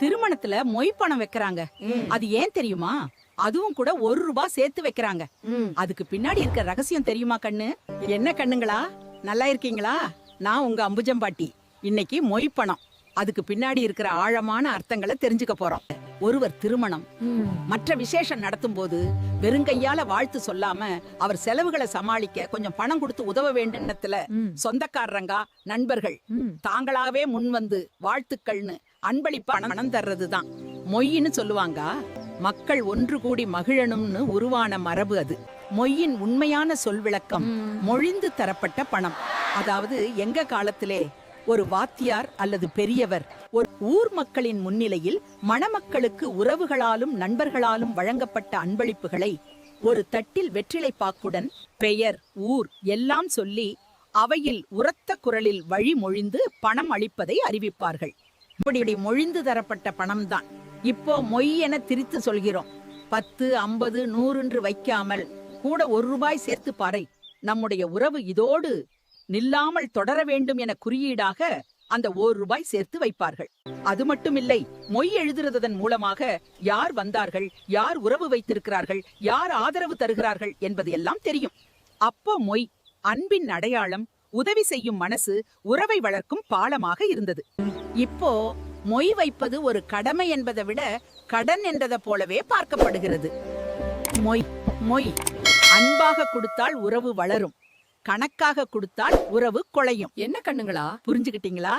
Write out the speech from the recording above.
திருமணத்துல மொய் பணம் வைக்கிறாங்க. அது ஏன் தெரியுமா? அதுவும் கூட 1 ரூபாய் சேர்த்து வைக்கிறாங்க. அதுக்கு பின்னாடி இருக்க ரகசியம் தெரியுமா கண்ணு? என்ன கண்ணுங்களா, நல்லா இருக்கீங்களா? நான் உங்க அம்புஜம்பாட்டி. இன்னைக்கு மொய் பணம், அதுக்கு பின்னாடி இருக்கிற ஆழமான அர்த்தங்களை தெரிஞ்சுக்க போறோம். ஒருவர் திருமணம் மற்ற விசேஷம் நடத்தும் போது வெறுங்கையால வாழ்த்து சொல்லாம அவர் செலவுகளை சமாளிக்க கொஞ்சம் பணம் கொடுத்து உதவ வேண்டும்னத்துல சொந்தக்காரங்க நண்பர்கள் தாங்களாவே முன் வந்து வாழ்த்துக்கள்னு அன்பளிப்பா பணம் தர்றதுதான் மொய்ன்னு சொல்லுவாங்க. மக்கள் ஒன்று கூடி மகிழணும்னு உருவான மரபு அது. மொய்யின் உண்மையான சொல் விளக்கம் மொழிந்து தரப்பட்ட பணம். அதாவது எங்க காலத்திலே ஒரு வாத்தியார் அல்லது பெரியவர் ஒரு ஊர் மக்களின் முன்னிலையில் மணமக்களுக்கு உறவுகளாலும் நண்பர்களாலும் வழங்கப்பட்ட அன்பளிப்புகளை ஒரு தட்டில் வெற்றிலை பாக்குடன் பெயர் ஊர் எல்லாம் சொல்லி அவையில் உரத்த குரலில் வழிமொழிந்து பணம் அளிப்பதை அறிவிப்பார்கள். இப்படி மொழிந்து தரப்பட்ட பணம்தான் இப்போ மொய் என திரித்து சொல்கிறோம். 10, 50, 100 வைக்காமல் கூட 1 ரூபாய் சேர்த்து பாரை. நம்முடைய உறவு இதோடு நில்லாமல் தொடர வேண்டும் என குறியீடாக அந்த 1 ரூபாய் சேர்த்து வைப்பார்கள். அது மட்டுமில்லை, மொய் எழுதுறதன் மூலமாக யார் வந்தார்கள், யார் உறவு வைத்திருக்கிறார்கள், யார் ஆதரவு தருகிறார்கள் என்பது எல்லாம் தெரியும். அப்போ மொய் அன்பின் அடையாளம், உதவி செய்யும் மனசு, உறவை வளர்க்கும் பாலமாக இருந்தது. இப்போ மொய் வைப்பது ஒரு கடமை என்பதை விட கடன் என்றதை போலவே பார்க்கப்படுகிறது. மொய் மொய் அன்பாக கொடுத்தால் உறவு வளரும், கணக்காக கொடுத்தால் உறவு குலையும். என்ன கண்ணுங்களா, புரிஞ்சுக்கிட்டீங்களா?